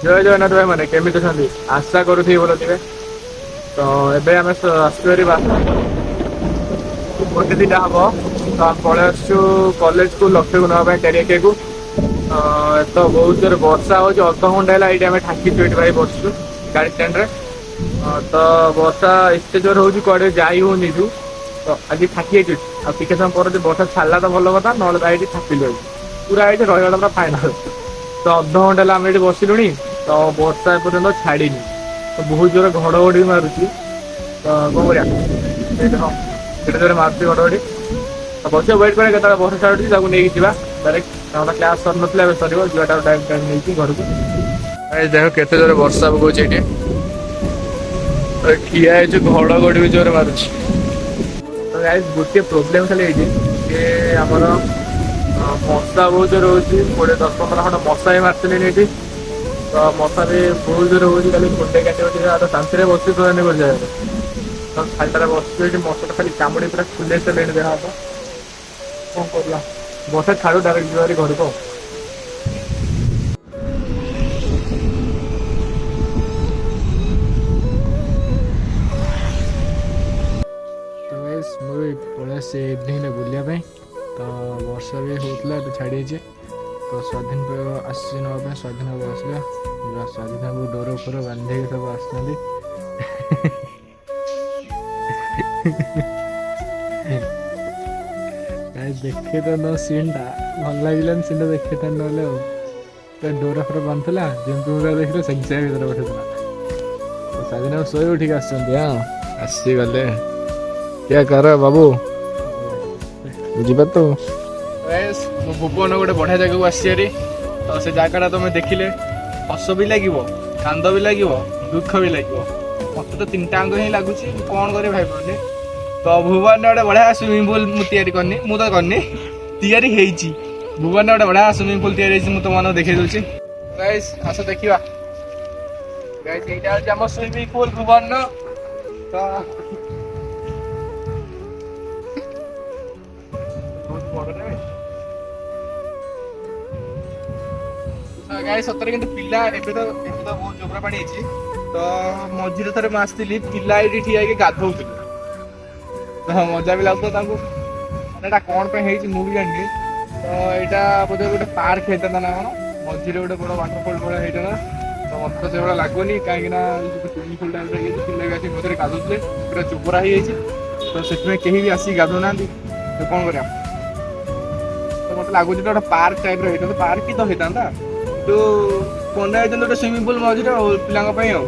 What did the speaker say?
ଜୟ ଜଗନ୍ନାଥ ଭାଇ ମାନେ କେମିତି ଅଛନ୍ତି? ଆଶା କରୁଥିବି ଭଲ ଥିବେ। ତ ଏବେ ଆମେ ଆସିପାରିବା ଗୋଟେ ଦିଟା ହବ ତ ଆମେ ପଳେଇ ଆସୁଛୁ କଲେଜକୁ ଲକ୍ଷ୍ୟକୁ ନେବା ପାଇଁ ଚାରିଆଖିଆକୁ। ତ ବହୁତ ଜୋରେ ବର୍ଷା ହଉଛି, ଅଧଘଣ୍ଟା ହେଲା ଏଇଠି ଆମେ ଠାକିଛୁ ଏଠି ଭାଇ ବସୁଛୁ ଗାଡି ଷ୍ଟାଣ୍ଡରେ। ତ ବର୍ଷା ଏତେ ଜୋର ହଉଛି କୁଆଡେ ଯାଇ ହଉନି ଏଠୁ। ତ ଆଜି ଥାକି ଯାଇଛୁ ଆଉ ଟିକେ ସମୟ ପରେ ଯଦି ବର୍ଷା ଛାଡ଼ିଲା ତ ଭଲ କଥା, ନହେଲେ ଭାଇ ଏଇଠି ଥାକିଲୁ ଆଜି ପୁରା ଏଇଠି ରହିବାଟା ପୁରା ଫାଇନାଲ। ତ ଅଧଘଣ୍ଟା ହେଲା ଆମେ ଏଠି ବସିଲୁଣି, ତ ବର୍ଷା ଏପର୍ଯ୍ୟନ୍ତ ଛାଡିନି। ତ ବହୁତ ଜୋରେ ଘଡଘଡି ବି ମାରୁଛି। ତ କଣ କରିବା, କେତେ ଜୋରେ ମାରୁଛି ଘଡଘଡି। ତ ବସିବା ୱେଟ୍ କରିବା କେତେବେଳେ ବର୍ଷା ଛାଡୁଛି ତାକୁ ନେଇକି ଯିବା ଡାଇରେକ୍ଟ। ଆମର କ୍ଲାସ୍ ସରିନଥିଲା, ଏବେ ସରିବ ଯିବାଟା ଟାଇମ୍ ନେଇକି ଘରକୁ। ଭାଇ ଦେଖ କେତେ ଜୋରେ ବର୍ଷା ପକଉଛି ଏଇଠି। ଠିଆ ହେଇଛୁ ଘଡଘଡି ବି ଜୋରେ ମାରୁଛି। ତ ଗାଇସ୍ ଗୋଟିଏ ପ୍ରୋବ୍ଲେମ ଖାଲି ହେଇଛି ଯେ ଆମର ମଶା ବହୁତ ଜୋରେ ହଉଛି। 10-15 ଖଣ୍ଡ ମଶା ବି ମାରିଥିଲିଣି ଏଠି। ତ ମଶା ବି ବହୁତ ଜୋରେ ହଉଛି, ଖାଲି କୁଣ୍ଡେଇ କାଟିବ ଟିକେ ଆଉ ଶାନ୍ତିରେ ବସି ପାରୁନି ଗୋଟେ ଜାଗାରେ। ତ ଖାଲିଟାରେ ବସିଛୁ ଏଠି, ମଶାଟା ଖାଲି କାମୁଡି ପୁରା ଫୁଲେଇ ସାରିଲେଣି ଦେହ ହାତ। କଣ କରିବା, ବର୍ଷା ଛାଡୁ ଡାଇରେକ୍ଟ ଯିବା ଭାରି ଘରକୁ ଆଉ। ତ ଗାଇସ୍ ମୁଁ ବି ପଳେଇ ଆସିଛି ଇଭିନିଂରେ ବୁଲିବା ପାଇଁ। ତ ବର୍ଷା ବି ହଉଥିଲା, ଏବେ ଛାଡ଼ି ଯାଇଛି। ତ ସ୍ୱାଧୀନ ଆସିଛି ନେବା ପାଇଁ, ସ୍ୱାଧୀନ ବାବୁ ଆସିଲା। ସ୍ୱାଧୀନ ବାବୁ ଡୋର ଫୋର ବାନ୍ଧିକି ସବୁ ଆସିଛନ୍ତି। ଦେଖେଇଥାନ୍ତ ସିନ୍ ଟା, ଭଲ ଲାଗିଲାନି ସିନ୍ ଟା ଦେଖେଇଥାନ୍ତି ନହେଲେ ଆଉ। ଡୋର ଫୋର ବାନ୍ଧୁଥିଲା, ଯେମିତି ଦେଖିଲେ ସାଙ୍ଗେ ସାଙ୍ଗେ ଭିତରେ ପଠେଇଥିଲା। ସ୍ୱାଧୀନ ବାବୁ ଶୋଇ ଉଠିକି ଆସିଛନ୍ତି। ଆସିଗଲେ କ୍ୟା କର ବାବୁ, ଯିବା ତ। ମୁଁ ଭୁବନ ଗୋଟେ ବଢିଆ ଜାଗାକୁ ଆସିଛି ହାରି। ତ ସେ ଜାଗାଟା ତମେ ଦେଖିଲେ ହସ ବି ଲାଗିବ, କାନ୍ଦ ବି ଲାଗିବ, ଦୁଃଖ ବି ଲାଗିବ। ମତେ ତ ତିନିଟା ଆଙ୍କ ହିଁ ଲାଗୁଛି, ମୁଁ କଣ କରିବି ଭାବିପାରୁନି। ତ ଭୁବନରେ ଗୋଟେ ବଢିଆ ସୁଇମିଂ ପୁଲ ମୁଁ ତିଆରି କରିନି, ମୁଁ ତ କରିନି, ତିଆରି ହେଇଛି। ଭୁବନରେ ଗୋଟେ ବଢିଆ ସୁଇମିଂ ପୁଲ ତିଆରି ହେଇଛି, ମୁଁ ତମମାନଙ୍କୁ ଦେଖେଇ ଦଉଛି। ଗାଇସ୍ ଆସ ଦେଖିବା। ଗାଇସ୍ ଏଇଟା ହଉଛି ଆମ ସୁଇମିଂ ପୁଲ ଭୁବନର। ତ ବହୁତ ବଡ ନା। ଗାଇସ୍ ସତରେ କିନ୍ତୁ ପିଲା ଏବେ ତ ବହୁତ ଜୋବରା ପାଣି ହେଇଛି। ତ ମଝିରେ ଥରେ ମୁଁ ଆସିଥିଲି, ପିଲା ଏଇଠି ଠିଆ ହେଇକି ଗାଧଉଥିଲେ। ମଜା ବି ଲାଗୁଥିଲା ତାଙ୍କୁ। ମାନେ ଏଇଟା କଣ ପାଇଁ ହେଇଛି ମୁଁ ବି ଜାଣିନି। ତ ଏଇଟା ବୋଧେ ଗୋଟେ ପାର୍କ ହେଇଥାନ୍ତା ନା କଣ, ମଝିରେ ଗୋଟେ ବଡ ୱାଟରଫଲ ଭଳିଆ ହେଇଥାନ୍ତା। ତ ମତେ ତ ସେଇଭଳିଆ ଲାଗୁନି, କାହିଁକି ନା ସୁଇମିଂ ପୁଲ ଟାଇପର ହେଇଯାଇଛି, ପିଲା ବି ଆସିକି ମଝିରେ ଗାଧଉଥିଲେ, ପୁରା ଜୋବରା ହେଇଯାଇଛି। ତ ସେଥିପାଇଁ କେହି ବି ଆସିକି ଗାଧଉନାହାନ୍ତି। ତ କଣ କରିବା, ତ ମତେ ଲାଗୁଛି ଗୋଟେ ପାର୍କ ଟାଇପର ହେଇଥାନ୍ତା, ପାର୍କ ହିଁ ତ ହେଇଥାନ୍ତା। କିନ୍ତୁ ବନା ହେଇଥାନ୍ତା ଗୋଟେ ସୁଇମିଂ ପୁଲ ମଝିରେ ଆଉ ପିଲାଙ୍କ ପାଇଁ ଆଉ।